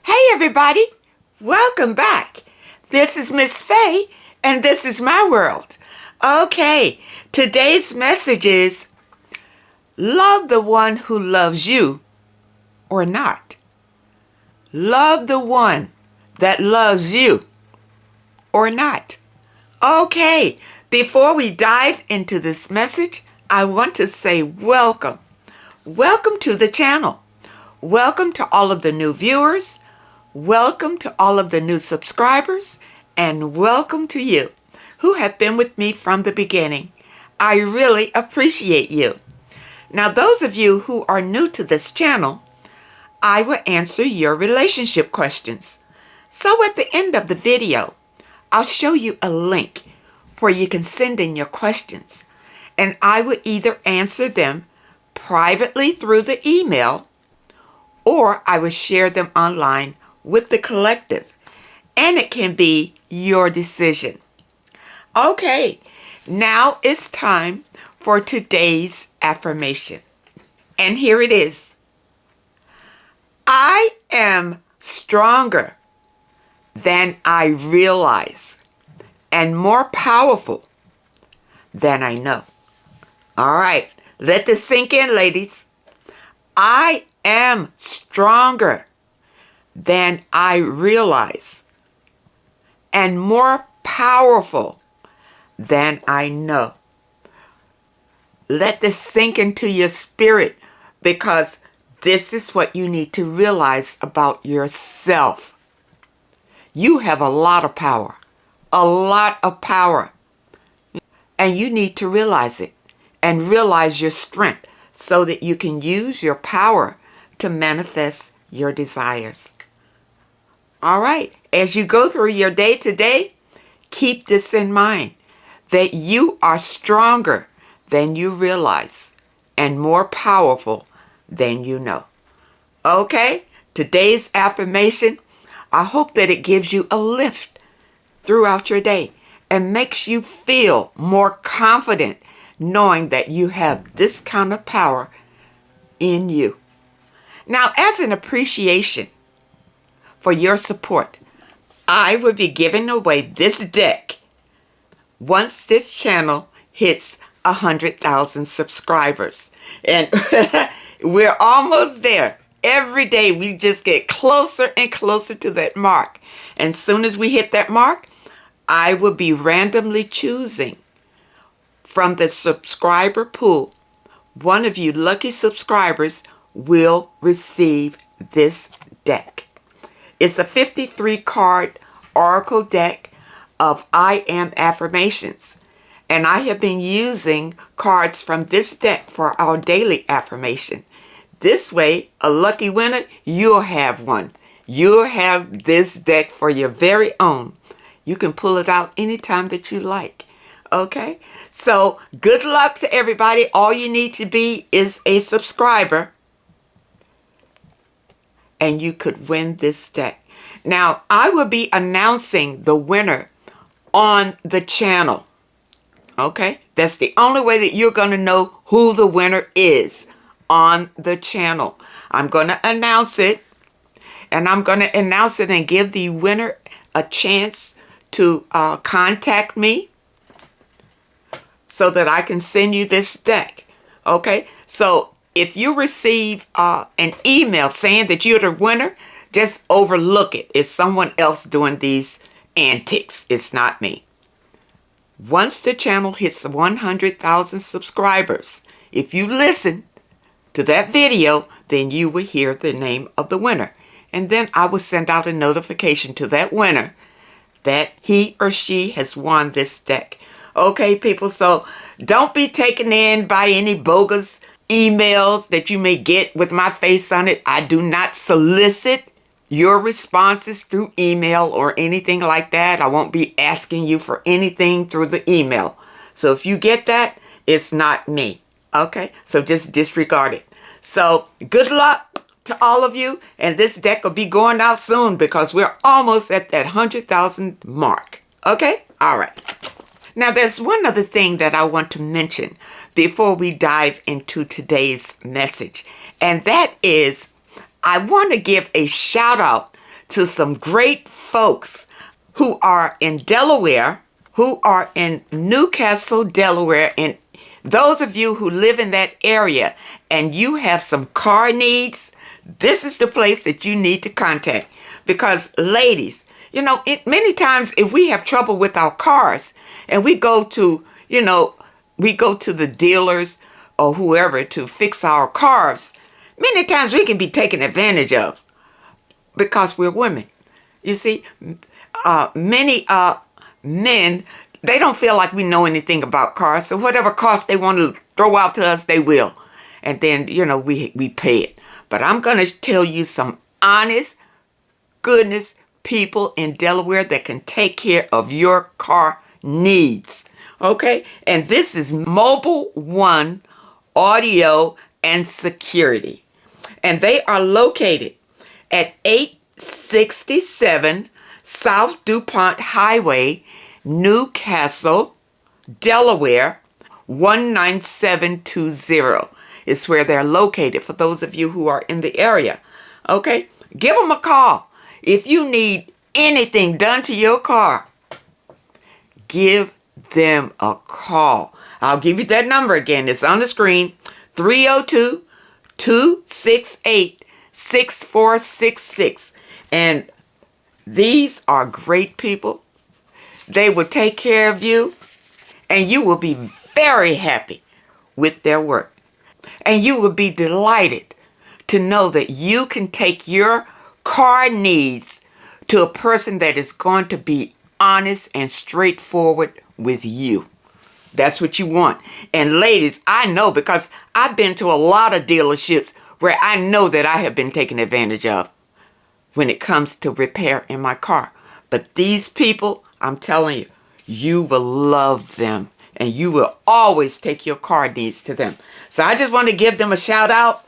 Hey everybody, welcome back. This is Miss Faye and this is my world. Okay, today's message is love the one who loves you or not. Love the one that loves you or not. Okay, before we dive into this message, I want to say welcome. Welcome to the channel. Welcome to all of the new viewers. Welcome to all of the new subscribers, and welcome to you who have been with me from the beginning. I really appreciate you. Now, those of you who are new to this channel, I will answer your relationship questions. So at the end of the video, I'll show you a link where you can send in your questions, and I will either answer them privately through the email, or I will share them online with the collective, and it can be your decision. Okay, now it's time for today's affirmation. And here it is. I am stronger than I realize and more powerful than I know. All right, let this sink in, ladies. I am stronger than I realize and more powerful than I know. Let this sink into your spirit, because this is what you need to realize about yourself. You have a lot of power, and you need to realize it and realize your strength so that you can use your power to manifest your desires. All right, as you go through your day today, keep this in mind, that you are stronger than you realize and more powerful than you know. Okay, today's affirmation, I hope that it gives you a lift throughout your day and makes you feel more confident knowing that you have this kind of power in you. Now, as an appreciation for your support, I will be giving away this deck once this channel hits 100,000 subscribers. And we're almost there. Every day we just get closer and closer to that mark. And soon as we hit that mark, I will be randomly choosing from the subscriber pool. One of you lucky subscribers will receive this deck. It's a 53 card oracle deck of I Am affirmations. And I have been using cards from this deck for our daily affirmation. This way, a lucky winner, you'll have one. You'll have this deck for your very own. You can pull it out anytime that you like. Okay? So good luck to everybody. All you need to be is a subscriber, and you could win this deck. Now, I will be announcing the winner on the channel. Okay? That's the only way that you're going to know who the winner is, on the channel. I'm going to announce it, and I'm going to announce it and give the winner a chance to contact me so that I can send you this deck. Okay? So if you receive an email saying that you're the winner, just overlook it. It's someone else doing these antics. It's not me. Once the channel hits 100,000 subscribers, if you listen to that video, then you will hear the name of the winner. And then I will send out a notification to that winner that he or she has won this deck. Okay, people, so don't be taken in by any bogus emails that you may get with my face on it. I do not solicit your responses through email or anything like that. I won't be asking you for anything through the email. So if you get that, it's not me. Okay, so just disregard it. So good luck to all of you, and this deck will be going out soon because we're almost at that 100,000 mark. Okay, all right. Now there's one other thing that I want to mention before we dive into today's message, and that is I want to give a shout out to some great folks who are in Delaware, who are in Newcastle, Delaware, and those of you who live in that area and you have some car needs, this is the place that you need to contact. Because ladies, many times if we have trouble with our cars and we go to the dealers or whoever to fix our cars, many times we can be taken advantage of because we're women. You see, many men, they don't feel like we know anything about cars. So whatever cost they want to throw out to us, they will. And then, we pay it. But I'm going to tell you some honest, goodness people in Delaware that can take care of your car needs. Okay? And this is Mobile One Audio and Security. And they are located at 867 South DuPont Highway, Newcastle, Delaware, 19720 is where they're located for those of you who are in the area. Okay? Give them a call. If you need anything done to your car, give them a call. I'll give you that number again. It's on the screen. 302-268-6466. And these are great people. They will take care of you, and you will be very happy with their work. And you will be delighted to know that you can take your car needs to a person that is going to be honest and straightforward with you. That's what you want. And ladies, I know because I've been to a lot of dealerships where I know that I have been taken advantage of when it comes to repair in my car. But these people, I'm telling you, you will love them and you will always take your car needs to them. So I just want to give them a shout out.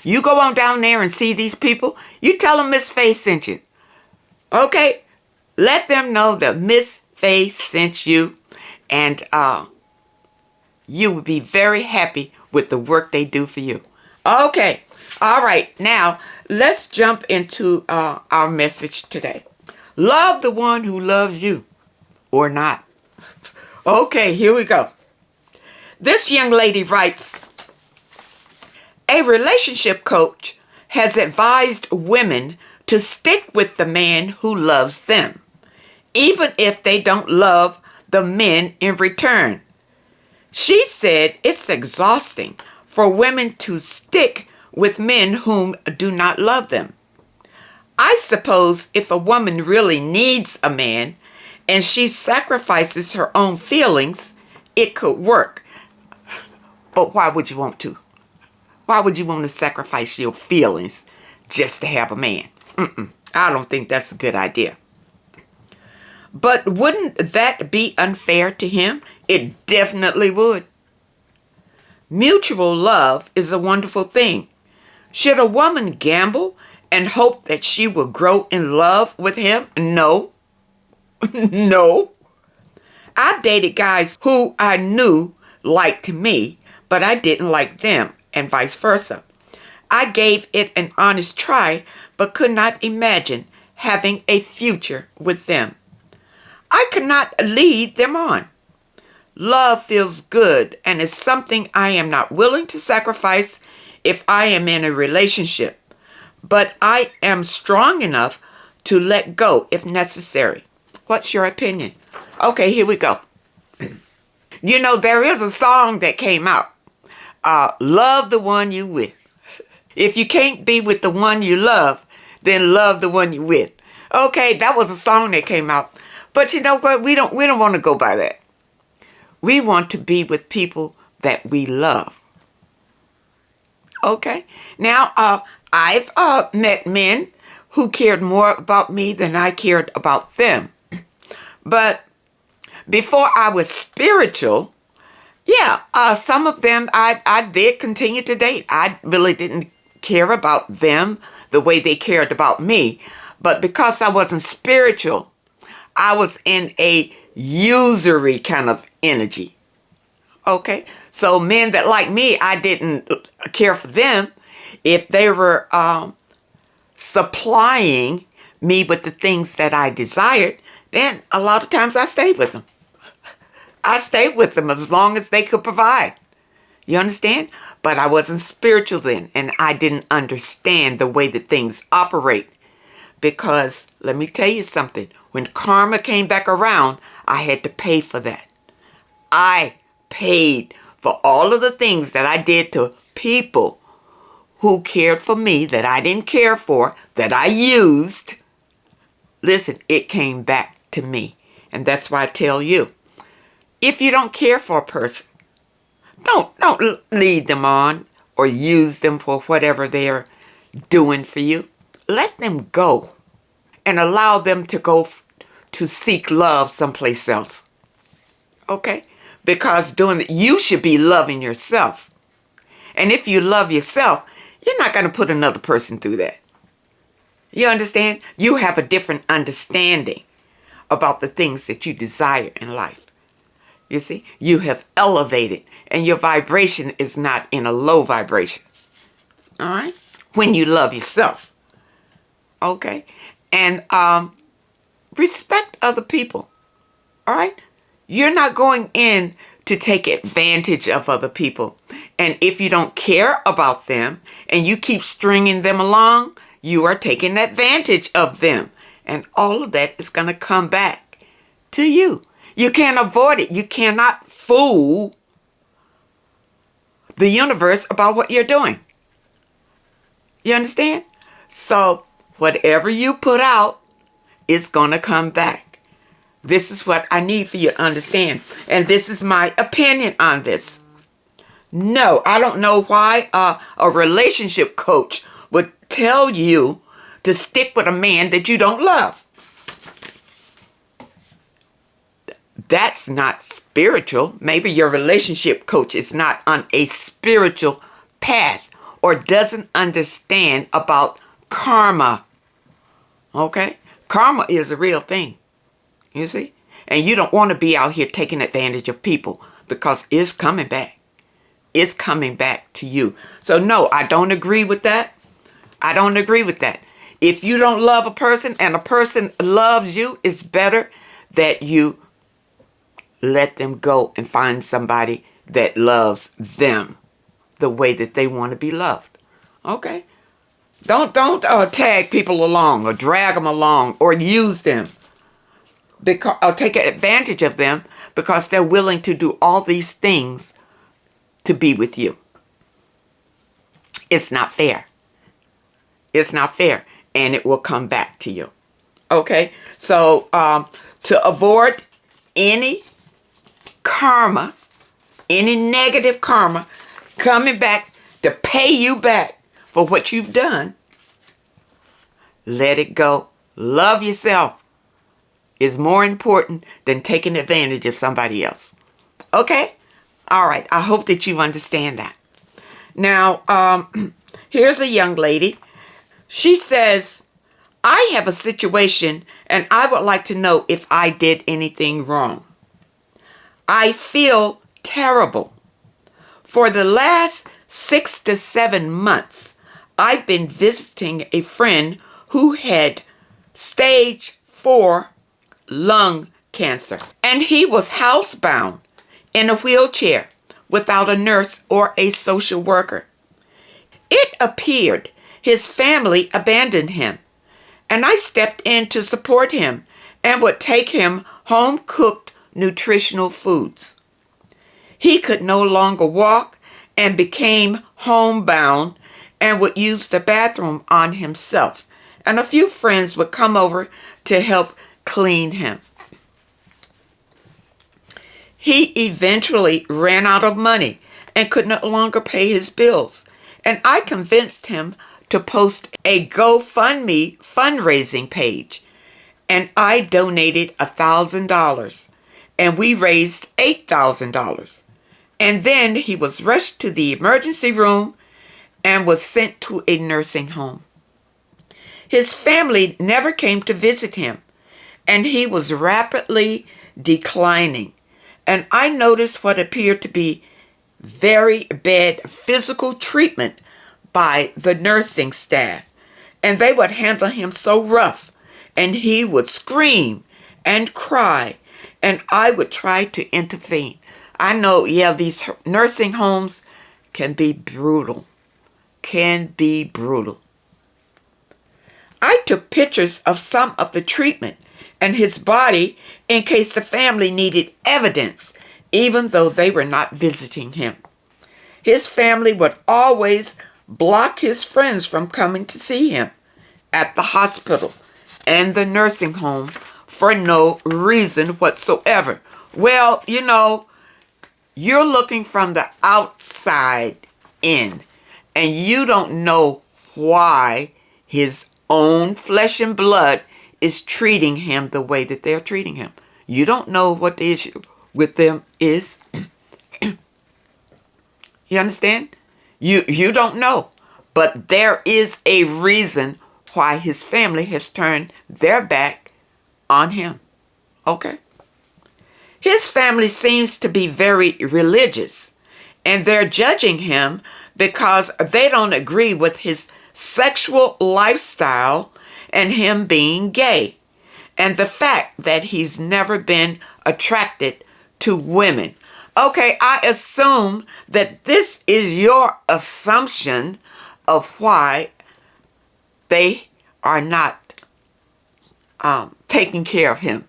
You go on down there and see these people. You tell them Miss Faye sent you. Okay? Let them know that Miss Faye sent you. And you will be very happy with the work they do for you. Okay. All right. Now, let's jump into our message today. Love the one who loves you or not. Okay, here we go. This young lady writes, a relationship coach has advised women to stick with the man who loves them, even if they don't love the men in return. She said it's exhausting for women to stick with men whom do not love them. I suppose if a woman really needs a man and she sacrifices her own feelings, it could work. But why would you want to? Why would you want to sacrifice your feelings just to have a man? I don't think that's a good idea. But wouldn't that be unfair to him? It definitely would. Mutual love is a wonderful thing. Should a woman gamble and hope that she will grow in love with him? No. No. I've dated guys who I knew liked me, but I didn't like them, and vice versa. I gave it an honest try, but could not imagine having a future with them. I could not lead them on. Love feels good and is something I am not willing to sacrifice if I am in a relationship, but I am strong enough to let go if necessary. What's your opinion? Okay, here we go. There is a song that came out. Love the one you with. If you can't be with the one you love, then love the one you with. Okay, that was a song that came out. But you know what? We don't want to go by that. We want to be with people that we love. Okay? Now, I've met men who cared more about me than I cared about them. But before I was spiritual, some of them I did continue to date. I really didn't care about them the way they cared about me. But because I wasn't spiritual, I was in a usury kind of energy. Okay? So men that like me, I didn't care for them. If they were supplying me with the things that I desired, then a lot of times I stayed with them. I stayed with them as long as they could provide. You understand? But I wasn't spiritual then, and I didn't understand the way that things operate. Because let me tell you something, when karma came back around, I had to pay for that. I paid for all of the things that I did to people who cared for me that I didn't care for, that I used. Listen, it came back to me. And that's why I tell you, if you don't care for a person, don't lead them on or use them for whatever they're doing for you. Let them go and allow them to go to seek love someplace else. Okay? Because you should be loving yourself. And if you love yourself, you're not going to put another person through that. You understand? You have a different understanding about the things that you desire in life. You see? You have elevated, and your vibration is not in a low vibration. All right? When you love yourself. Okay? And respect other people. All right? You're not going in to take advantage of other people. And if you don't care about them and you keep stringing them along, you are taking advantage of them. And all of that is going to come back to you. You can't avoid it. You cannot fool the universe about what you're doing. You understand? So whatever you put out, it's going to come back. This is what I need for you to understand. And this is my opinion on this. No, I don't know why a relationship coach would tell you to stick with a man that you don't love. That's not spiritual. Maybe your relationship coach is not on a spiritual path or doesn't understand about karma. Okay? Karma is a real thing. You see? And you don't want to be out here taking advantage of people because it's coming back. It's coming back to you. So no, I don't agree with that. I don't agree with that. If you don't love a person and a person loves you, it's better that you let them go and find somebody that loves them the way that they want to be loved. Okay? Don't tag people along or drag them along or use them or take advantage of them because they're willing to do all these things to be with you. It's not fair. It's not fair, and it will come back to you. Okay? So to avoid any karma, any negative karma coming back to pay you back for what you've done, let it go. Love yourself is more important than taking advantage of somebody else. Okay? All right. I hope that you understand that. Now, here's a young lady. She says, I have a situation and I would like to know if I did anything wrong. I feel terrible. For the last 6 to 7 months, I've been visiting a friend who had stage 4 lung cancer. And he was housebound in a wheelchair without a nurse or a social worker. It appeared his family abandoned him. And I stepped in to support him and would take him home-cooked nutritional foods. He could no longer walk and became homebound and would use the bathroom on himself. And a few friends would come over to help clean him. He eventually ran out of money and could no longer pay his bills. And I convinced him to post a GoFundMe fundraising page. And I donated $1,000. And we raised $8,000. And then he was rushed to the emergency room and was sent to a nursing home. His family never came to visit him, and he was rapidly declining. And I noticed what appeared to be very bad physical treatment by the nursing staff, and they would handle him so rough, and he would scream and cry, and I would try to intervene. I know, yeah, these nursing homes can be brutal. I took pictures of some of the treatment and his body in case the family needed evidence, even though they were not visiting him. His family would always block his friends from coming to see him at the hospital and the nursing home for no reason whatsoever. Well, you're looking from the outside in, and you don't know why his own flesh and blood is treating him the way that they're treating him. You don't know what the issue with them is. You understand? You don't know. But there is a reason why his family has turned their back on him. Okay? His family seems to be very religious, and they're judging him because they don't agree with his sexual lifestyle and him being gay, and the fact that he's never been attracted to women. Okay, I assume that this is your assumption of why they are not taking care of him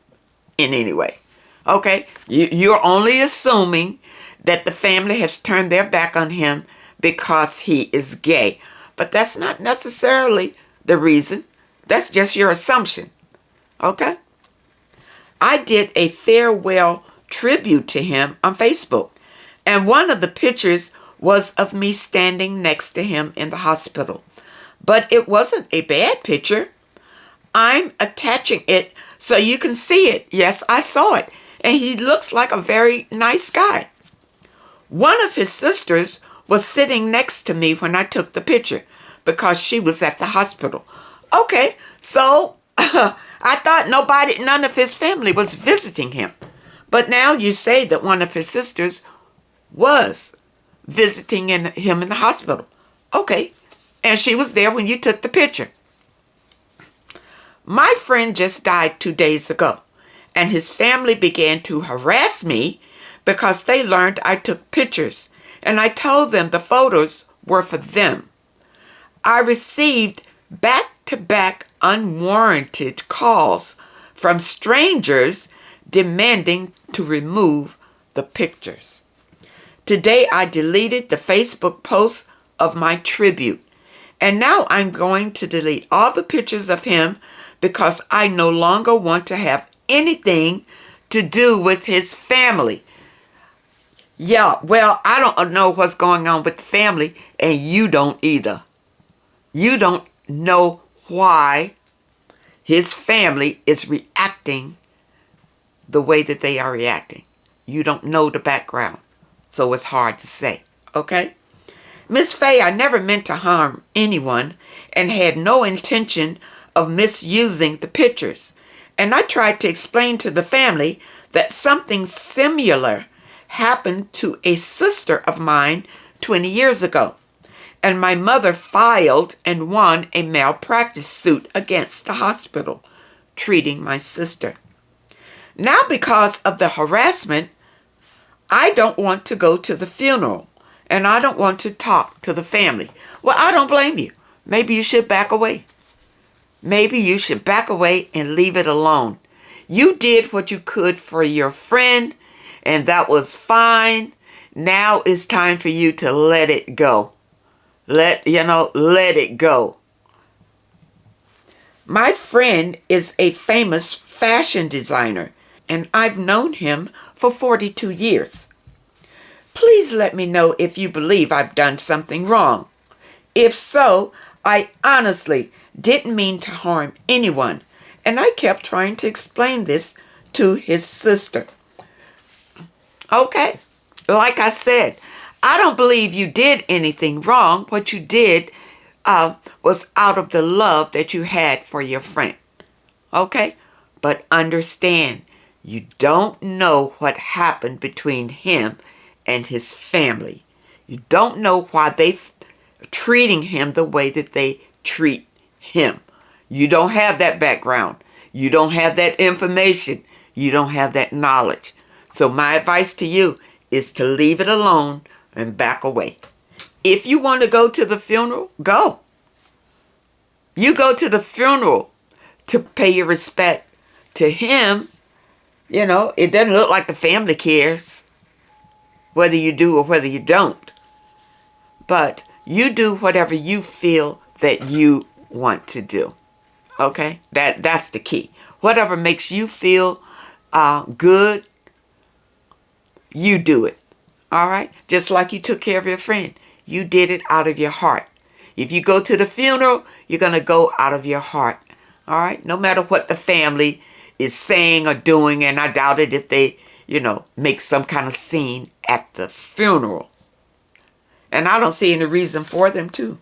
in any way. Okay, you're only assuming that the family has turned their back on him because he is gay. But that's not necessarily the reason. That's just your assumption. Okay? I did a farewell tribute to him on Facebook, and one of the pictures was of me standing next to him in the hospital. But it wasn't a bad picture. I'm attaching it so you can see it. Yes, I saw it. And he looks like a very nice guy. One of his sisters was sitting next to me when I took the picture because she was at the hospital. Okay, so I thought none of his family was visiting him. But now you say that one of his sisters was visiting him in the hospital. Okay, and she was there when you took the picture. My friend just died 2 days ago, and his family began to harass me because they learned I took pictures, and I told them the photos were for them. I received back-to-back unwarranted calls from strangers demanding to remove the pictures. Today I deleted the Facebook post of my tribute, and now I'm going to delete all the pictures of him because I no longer want to have anything to do with his family. Yeah, well, I don't know what's going on with the family, and you don't either. You don't know why his family is reacting the way that they are reacting. You don't know the background, so it's hard to say, okay? Miss Faye, I never meant to harm anyone and had no intention of misusing the pictures. And I tried to explain to the family that something similar happened to a sister of mine 20 years ago. And my mother filed and won a malpractice suit against the hospital treating my sister. Now, because of the harassment, I don't want to go to the funeral, and I don't want to talk to the family. Well, I don't blame you. Maybe you should back away. Maybe you should back away and leave it alone. You did what you could for your friend, and that was fine. Now it's time for you to let it go. Let it go. My friend is a famous fashion designer, and I've known him for 42 years. Please let me know if you believe I've done something wrong. If so, I honestly didn't mean to harm anyone, and I kept trying to explain this to his sister. Okay, like I said, I don't believe you did anything wrong. What you did was out of the love that you had for your friend. Okay? But understand, you don't know what happened between him and his family. You don't know why they treating him the way that they treat him. You don't have that background. You don't have that information. You don't have that knowledge. So my advice to you is to leave it alone and back away. If you want to go to the funeral, go. You go to the funeral to pay your respect to him. You know, it doesn't look like the family cares whether you do or whether you don't. But you do whatever you feel that you want to do. Okay? That's the key. Whatever makes you feel good, you do it. All right? Just like you took care of your friend. You did it out of your heart. If you go to the funeral, you're going to go out of your heart. All right? No matter what the family is saying or doing, and I doubt it if they, make some kind of scene at the funeral. And I don't see any reason for them to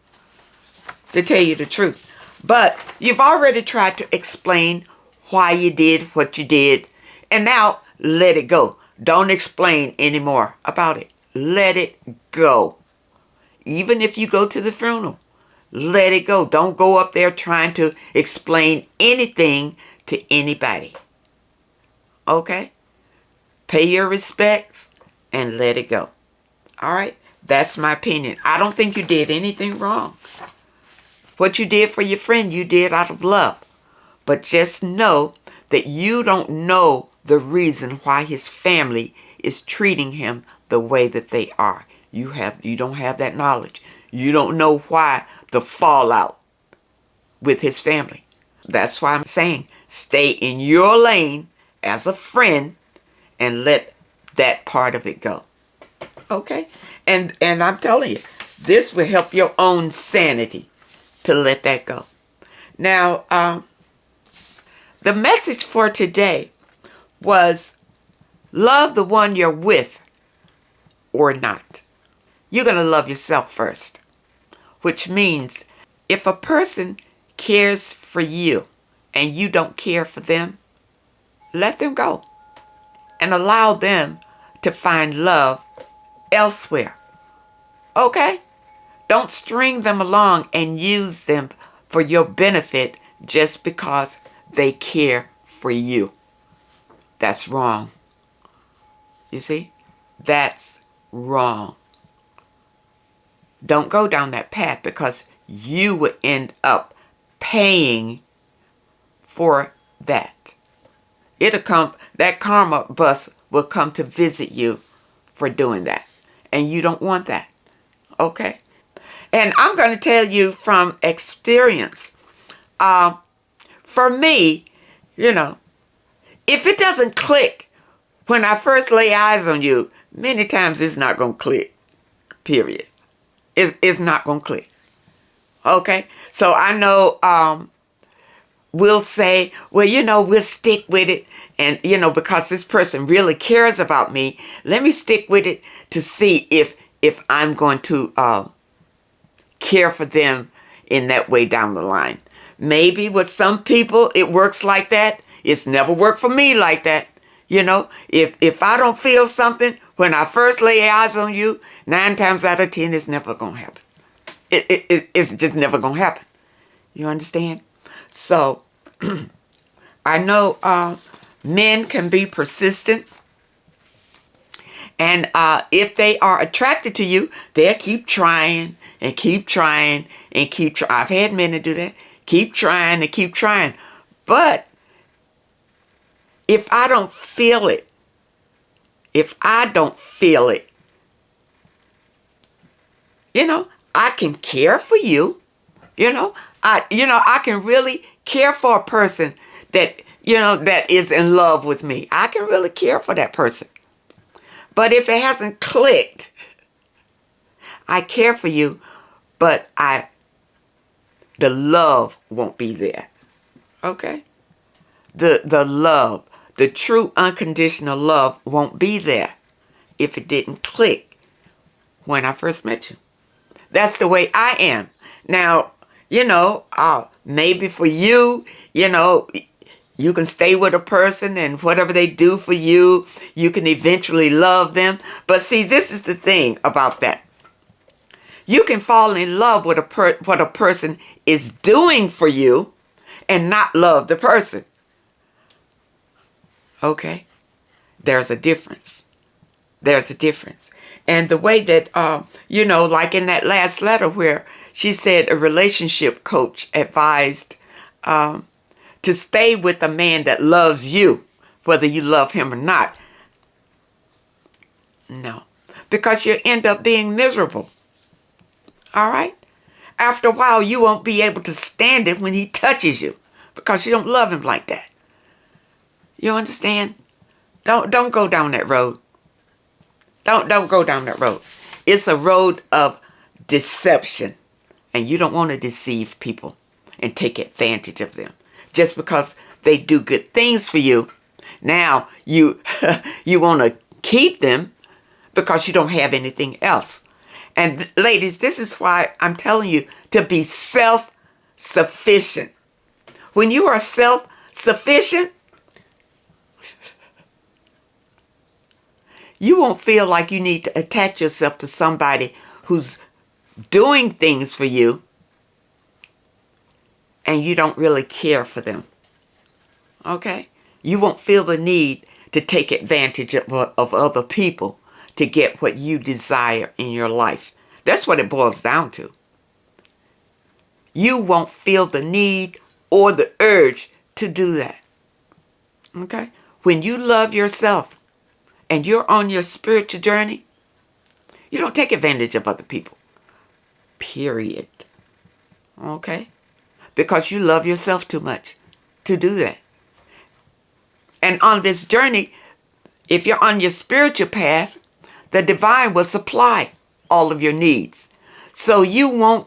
tell you the truth. But you've already tried to explain why you did what you did. And now let it go. Don't explain anymore about it. Let it go. Even if you go to the funeral, let it go. Don't go up there trying to explain anything to anybody. Okay? Pay your respects and let it go. All right? That's my opinion. I don't think you did anything wrong. What you did for your friend, you did out of love. But just know that you don't know the reason why his family is treating him the way that they are. You don't have that knowledge. You don't know why the fallout with his family. That's why I'm saying stay in your lane as a friend and let that part of it go. Okay? And I'm telling you, this will help your own sanity to let that go. Now, the message for today was love the one you're with or not. You're going to love yourself first, which means if a person cares for you and you don't care for them, let them go and allow them to find love elsewhere. Okay? Don't string them along and use them for your benefit just because they care for you. That's wrong. You see? That's wrong. Don't go down that path because you would end up paying for that. That karma bus will come to visit you for doing that. And you don't want that. Okay? And I'm going to tell you from experience. For me, if it doesn't click when I first lay eyes on you, many times it's not going to click. Period. It's not going to click. Okay? So I know we'll say, well, we'll stick with it. And, because this person really cares about me, let me stick with it to see if I'm going to care for them in that way down the line. Maybe with some people, it works like that. It's never worked for me like that. If I don't feel something when I first lay eyes on you, 9 times out of 10, it's never going to happen. It's just never going to happen. You understand? So, I know men can be persistent. And if they are attracted to you, they'll keep trying and keep trying and keep trying. I've had men that do that. Keep trying and keep trying. But if I don't feel it, I can care for you. I can really care for a person that, that is in love with me. I can really care for that person. But if it hasn't clicked, I care for you, but the love won't be there. Okay? The love, the true unconditional love won't be there if it didn't click when I first met you. That's the way I am. Now, maybe for you, you can stay with a person and whatever they do for you, you can eventually love them. But see, this is the thing about that. You can fall in love with what a person is doing for you and not love the person. Okay? There's a difference. There's a difference. And the way that, like in that last letter where she said a relationship coach advised to stay with a man that loves you, whether you love him or not. No, because you end up being miserable. All right? After a while, you won't be able to stand it when he touches you because you don't love him like that. You understand? Don't go down that road. Don't go down that road. It's a road of deception, and you don't want to deceive people and take advantage of them just because they do good things for you. Now you you want to keep them because you don't have anything else. And ladies, this is why I'm telling you to be self-sufficient. When you are self-sufficient, you won't feel like you need to attach yourself to somebody who's doing things for you and you don't really care for them. Okay? You won't feel the need to take advantage of other people to get what you desire in your life. That's what it boils down to. You won't feel the need or the urge to do that. Okay? When you love yourself and you're on your spiritual journey, you don't take advantage of other people. Period. Okay? Because you love yourself too much to do that. And on this journey, if you're on your spiritual path, the divine will supply all of your needs. So you won't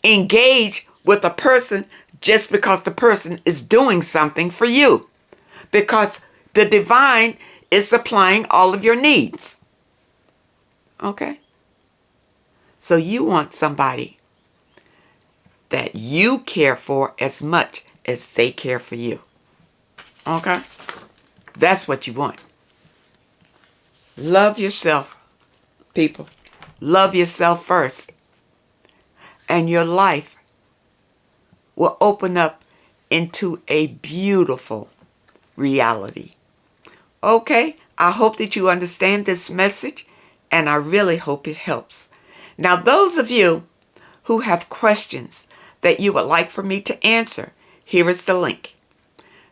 engage with a person just because the person is doing something for you. Because the divine is supplying all of your needs. Okay? So you want somebody that you care for as much as they care for you. Okay? That's what you want. Love yourself, people. Love yourself first. And your life will open up into a beautiful reality. Okay? I hope that you understand this message, and I really hope it helps. Now, those of you who have questions that you would like for me to answer, here is the link.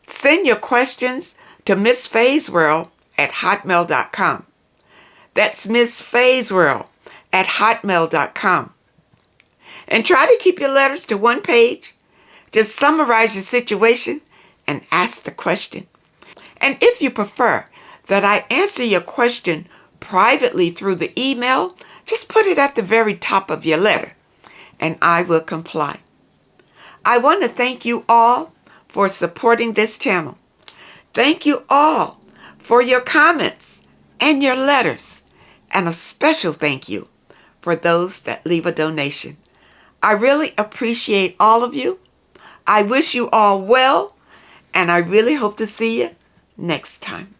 Send your questions to Miss Faye's World at hotmail.com. That's Miss Faye's World at hotmail.com. And try to keep your letters to one page. Just summarize your situation and ask the question. And if you prefer that I answer your question privately through the email, just put it at the very top of your letter, and I will comply. I want to thank you all for supporting this channel. Thank you all for your comments and your letters, and a special thank you for those that leave a donation. I really appreciate all of you. I wish you all well, and I really hope to see you next time.